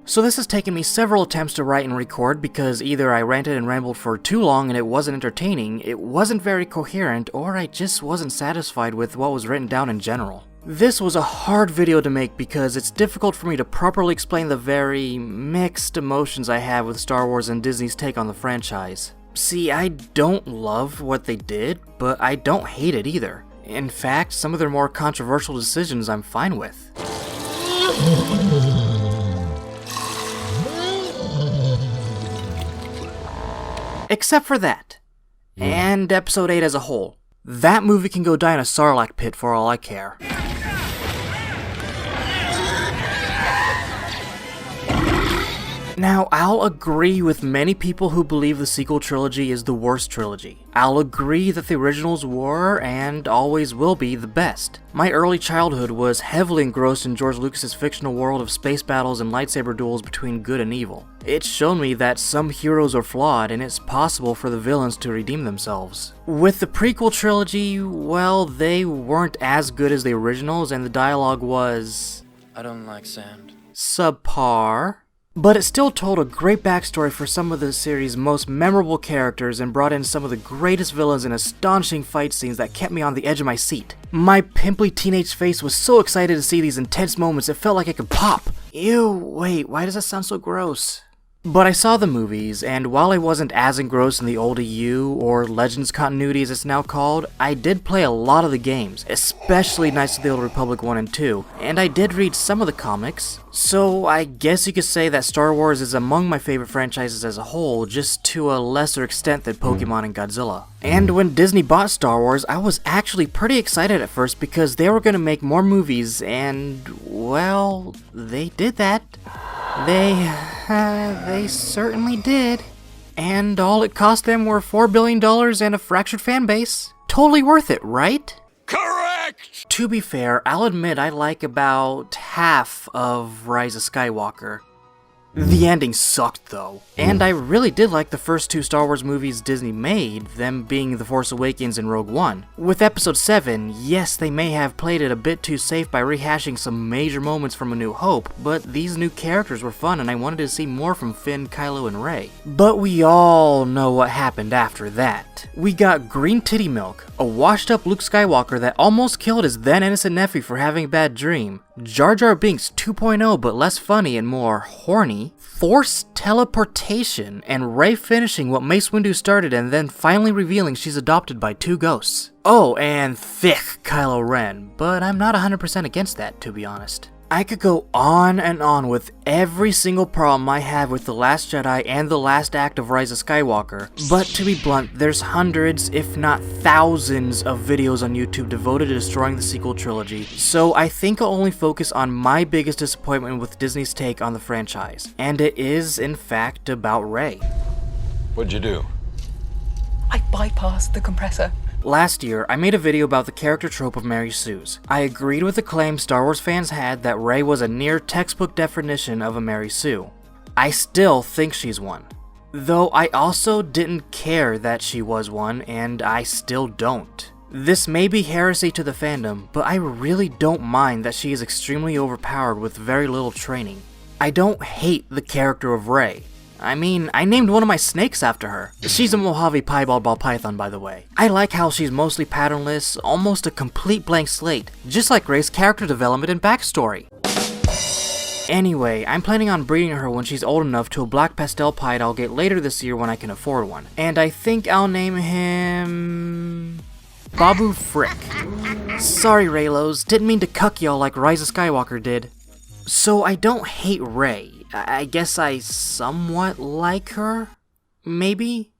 So this has taken me several attempts to write and record because either I ranted and rambled for too long and it wasn't entertaining, it wasn't very coherent, or I just wasn't satisfied with what was written down in general. This was a hard video to make because it's difficult for me to properly explain the very mixed emotions I have with Star Wars and Disney's take on the franchise. See, I don't love what they did, but I don't hate it either. In fact, some of their more controversial decisions I'm fine with. Except for that. And Episode 8 as a whole. That movie can go die in a Sarlacc pit for all I care. Now, I'll agree with many people who believe the sequel trilogy is the worst trilogy. I'll agree that the originals were, and always will be, the best. My early childhood was heavily engrossed in George Lucas's fictional world of space battles and lightsaber duels between good and evil. It's shown me that some heroes are flawed, and it's possible for the villains to redeem themselves. With the prequel trilogy, well, they weren't as good as the originals, and the dialogue was... I don't like sand. Subpar. But it still told a great backstory for some of the series' most memorable characters and brought in some of the greatest villains and astonishing fight scenes that kept me on the edge of my seat. My pimply teenage face was so excited to see these intense moments it felt like it could pop. Ew, wait, why does that sound so gross? But I saw the movies, and while I wasn't as engrossed in the old EU, or Legends continuity as it's now called, I did play a lot of the games, especially Knights of the Old Republic 1 and 2, and I did read some of the comics, so I guess you could say that Star Wars is among my favorite franchises as a whole, just to a lesser extent than Pokemon and Godzilla. And when Disney bought Star Wars, I was actually pretty excited at first because they were going to make more movies, and, well, they did that. They certainly did. And all it cost them were $4 billion and a fractured fan base. Totally worth it, right? Correct! To be fair, I'll admit I like about half of Rise of Skywalker. The ending sucked though, and I really did like the first two Star Wars movies Disney made, them being The Force Awakens and Rogue One. With Episode 7, yes, they may have played it a bit too safe by rehashing some major moments from A New Hope, but these new characters were fun and I wanted to see more from Finn, Kylo, and Rey. But we all know what happened after that. We got green titty milk, a washed up Luke Skywalker that almost killed his then innocent nephew for having a bad dream, Jar Jar Binks 2.0 but less funny and more horny, forced teleportation, and Rey finishing what Mace Windu started and then finally revealing she's adopted by two ghosts. Oh, and thick Kylo Ren, but I'm not 100% against that, to be honest. I could go on and on with every single problem I have with The Last Jedi and the last act of Rise of Skywalker, but to be blunt, there's hundreds, if not thousands, of videos on YouTube devoted to destroying the sequel trilogy, so I think I'll only focus on my biggest disappointment with Disney's take on the franchise, and it is, in fact, about Rey. What'd you do? I bypassed the compressor. Last year, I made a video about the character trope of Mary Sue's. I agreed with the claim Star Wars fans had that Rey was a near textbook definition of a Mary Sue. I still think she's one. Though I also didn't care that she was one, and I still don't. This may be heresy to the fandom, but I really don't mind that she is extremely overpowered with very little training. I don't hate the character of Rey. I mean, I named one of my snakes after her. She's a Mojave piebald ball python, by the way. I like how she's mostly patternless, almost a complete blank slate, just like Rey's character development and backstory. Anyway, I'm planning on breeding her when she's old enough to a black pastel pied I'll get later this year when I can afford one. And I think I'll name him... Babu Frick. Sorry, Raylos, didn't mean to cuck y'all like Rise of Skywalker did. So I don't hate Rey. I guess I somewhat like her? Maybe?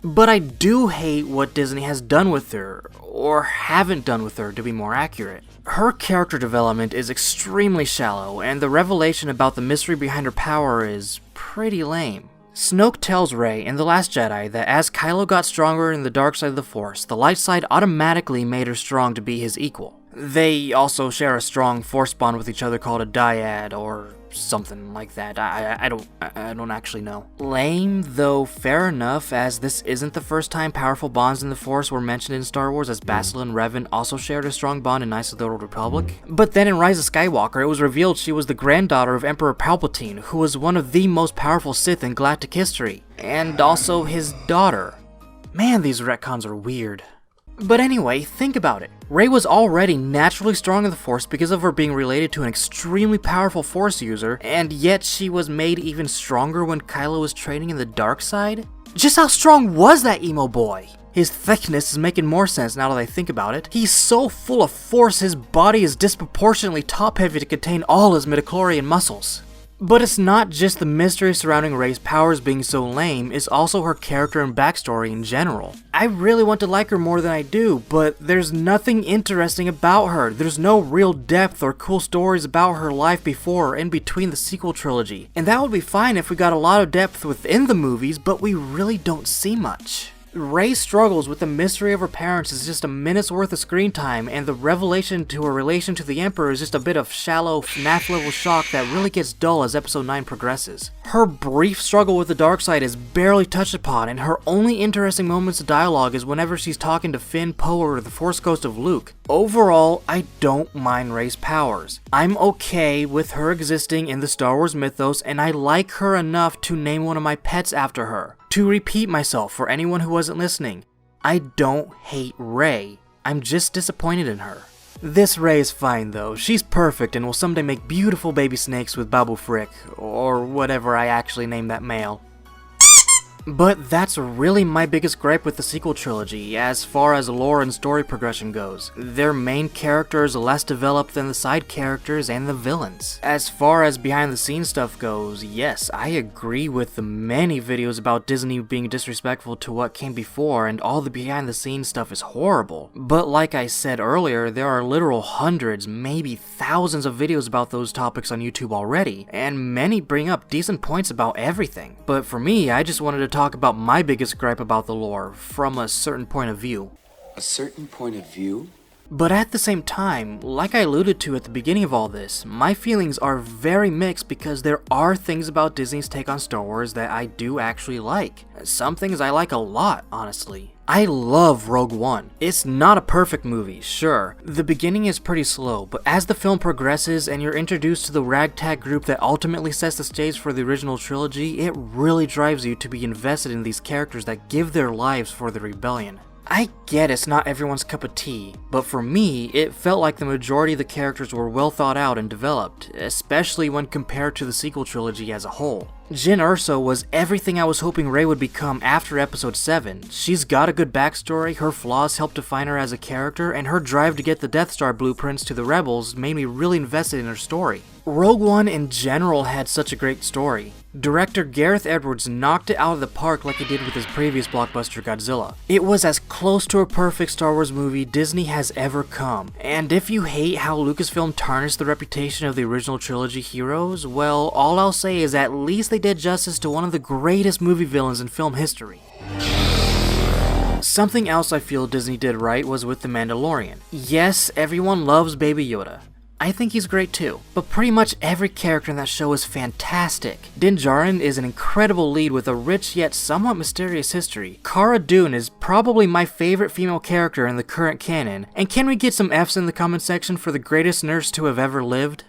But I do hate what Disney has done with her, or haven't done with her to be more accurate. Her character development is extremely shallow, and the revelation about the mystery behind her power is pretty lame. Snoke tells Rey in The Last Jedi that as Kylo got stronger in the dark side of the Force, the light side automatically made her strong to be his equal. They also share a strong Force bond with each other called a dyad, or something like that. I don't actually know. Lame, though fair enough, as this isn't the first time powerful bonds in the Force were mentioned in Star Wars, as Bastila and Revan also shared a strong bond in Knights of the Old Republic. But then in Rise of Skywalker, it was revealed she was the granddaughter of Emperor Palpatine, who was one of the most powerful Sith in galactic history, and also his daughter. Man, these retcons are weird. But anyway, think about it. Rey was already naturally strong in the Force because of her being related to an extremely powerful Force user, and yet she was made even stronger when Kylo was training in the dark side? Just how strong was that emo boy? His thickness is making more sense now that I think about it. He's so full of force, his body is disproportionately top-heavy to contain all his midichlorian muscles. But it's not just the mystery surrounding Rey's powers being so lame, it's also her character and backstory in general. I really want to like her more than I do, but there's nothing interesting about her. There's no real depth or cool stories about her life before or in between the sequel trilogy. And that would be fine if we got a lot of depth within the movies, but we really don't see much. Rey struggles with the mystery of her parents is just a minute's worth of screen time, and the revelation to her relation to the Emperor is just a bit of shallow FNAF level shock that really gets dull as episode 9 progresses. Her brief struggle with the dark side is barely touched upon, and her only interesting moments of dialogue is whenever she's talking to Finn, Poe, or the Force Ghost of Luke. Overall, I don't mind Rey's powers. I'm okay with her existing in the Star Wars mythos, and I like her enough to name one of my pets after her. To repeat myself for anyone who wasn't listening, I don't hate Rey, I'm just disappointed in her. This Rey is fine though, she's perfect and will someday make beautiful baby snakes with Babu Frick, or whatever I actually name that male. But that's really my biggest gripe with the sequel trilogy, as far as lore and story progression goes. Their main character is less developed than the side characters and the villains. As far as behind the scenes stuff goes, yes, I agree with the many videos about Disney being disrespectful to what came before, and all the behind the scenes stuff is horrible. But like I said earlier, there are literal hundreds, maybe thousands of videos about those topics on YouTube already, and many bring up decent points about everything. But for me, I just wanted to talk about my biggest gripe about the lore, from a certain point of view. A certain point of view? But at the same time, like I alluded to at the beginning of all this, my feelings are very mixed because there are things about Disney's take on Star Wars that I do actually like. Some things I like a lot, honestly. I love Rogue One. It's not a perfect movie, sure. The beginning is pretty slow, but as the film progresses and you're introduced to the ragtag group that ultimately sets the stage for the original trilogy, it really drives you to be invested in these characters that give their lives for the rebellion. I get it's not everyone's cup of tea, but for me, it felt like the majority of the characters were well thought out and developed, especially when compared to the sequel trilogy as a whole. Jyn Erso was everything I was hoping Rey would become after episode 7. She's got a good backstory, her flaws helped define her as a character, and her drive to get the Death Star blueprints to the rebels made me really invested in her story. Rogue One in general had such a great story. Director Gareth Edwards knocked it out of the park like he did with his previous blockbuster Godzilla. It was as close to a perfect Star Wars movie Disney has ever come. And if you hate how Lucasfilm tarnished the reputation of the original trilogy heroes, well, all I'll say is at least they did justice to one of the greatest movie villains in film history. Something else I feel Disney did right was with The Mandalorian. Yes, everyone loves Baby Yoda. I think he's great too, but pretty much every character in that show is fantastic. Din Djarin is an incredible lead with a rich yet somewhat mysterious history. Cara Dune is probably my favorite female character in the current canon, and can we get some Fs in the comment section for the greatest nurse to have ever lived?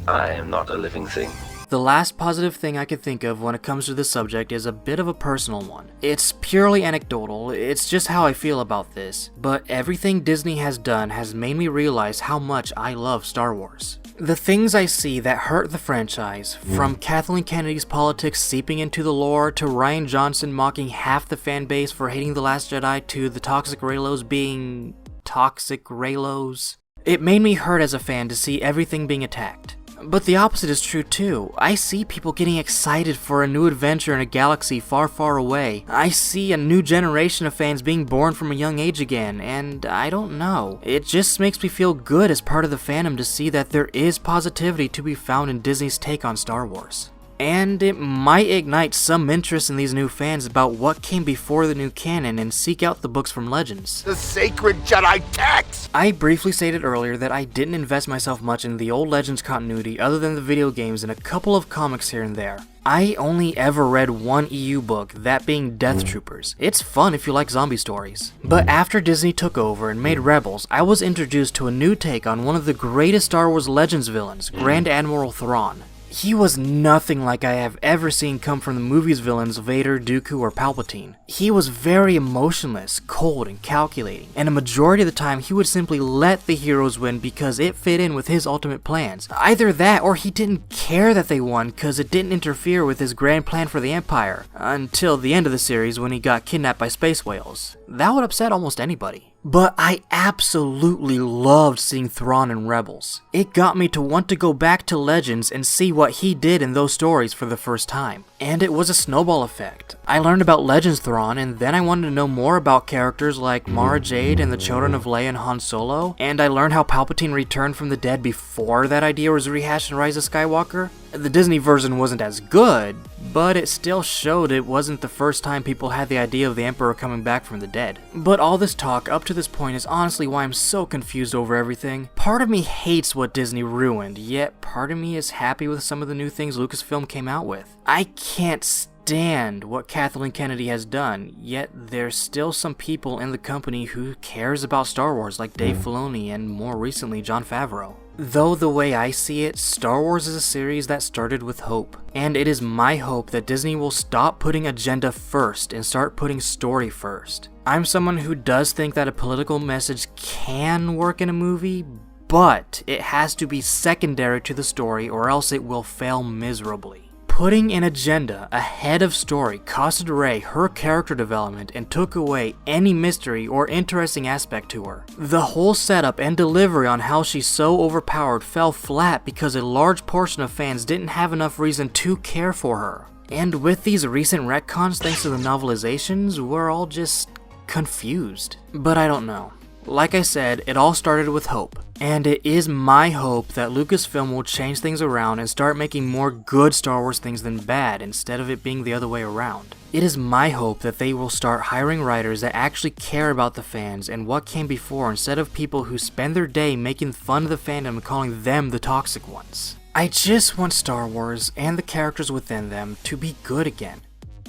I am not a living thing. The last positive thing I can think of when it comes to this subject is a bit of a personal one. It's purely anecdotal, it's just how I feel about this, but everything Disney has done has made me realize how much I love Star Wars. The things I see that hurt the franchise, from Kathleen Kennedy's politics seeping into the lore, to Rian Johnson mocking half the fanbase for hating The Last Jedi, to the Toxic Reylos being Toxic Reylos. It made me hurt as a fan to see everything being attacked. But the opposite is true too. I see people getting excited for a new adventure in a galaxy far, far away. I see a new generation of fans being born from a young age again, and I don't know. It just makes me feel good as part of the fandom to see that there is positivity to be found in Disney's take on Star Wars. and it might ignite some interest in these new fans about what came before the new canon and seek out the books from Legends. The sacred Jedi text! I briefly stated earlier that I didn't invest myself much in the old Legends continuity other than the video games and a couple of comics here and there. I only ever read one EU book, that being Death Troopers. It's fun if you like zombie stories. But after Disney took over and made Rebels, I was introduced to a new take on one of the greatest Star Wars Legends villains, Grand Admiral Thrawn. He was nothing like I have ever seen come from the movie's villains Vader, Dooku, or Palpatine. He was very emotionless, cold, and calculating, and a majority of the time he would simply let the heroes win because it fit in with his ultimate plans. Either that or he didn't care that they won because it didn't interfere with his grand plan for the Empire, until the end of the series when he got kidnapped by space whales. That would upset almost anybody. But I absolutely loved seeing Thrawn in Rebels. It got me to want to go back to Legends and see what he did in those stories for the first time. And it was a snowball effect. I learned about Legends Thrawn, and then I wanted to know more about characters like Mara Jade and the children of Leia and Han Solo, and I learned how Palpatine returned from the dead before that idea was rehashed in Rise of Skywalker. The Disney version wasn't as good, but it still showed it wasn't the first time people had the idea of the Emperor coming back from the dead. But all this talk up to this point is honestly why I'm so confused over everything. Part of me hates what Disney ruined, yet part of me is happy with some of the new things Lucasfilm came out with. I can't stand what Kathleen Kennedy has done, yet there's still some people in the company who cares about Star Wars like Dave Filoni and more recently Jon Favreau. Though the way I see it, Star Wars is a series that started with hope, and it is my hope that Disney will stop putting agenda first and start putting story first. I'm someone who does think that a political message can work in a movie, but it has to be secondary to the story or else it will fail miserably. Putting an agenda ahead of story costed Rey her character development and took away any mystery or interesting aspect to her. The whole setup and delivery on how she's so overpowered fell flat because a large portion of fans didn't have enough reason to care for her. And with these recent retcons thanks to the novelizations, we're all just confused. But I don't know. Like I said, it all started with hope. And it is my hope that Lucasfilm will change things around and start making more good Star Wars things than bad instead of it being the other way around. It is my hope that they will start hiring writers that actually care about the fans and what came before instead of people who spend their day making fun of the fandom and calling them the toxic ones. I just want Star Wars and the characters within them to be good again.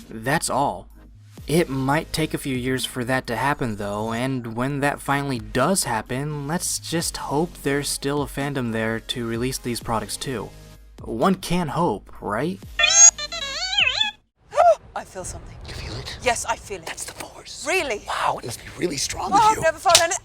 That's all. It might take a few years for that to happen though, and when that finally does happen, let's just hope there's still a fandom there to release these products too. One can hope, right? I feel something. You feel it? Yes, I feel it. That's the Force. Really? Wow, it must be really strong Oh, with I've you. never felt anything.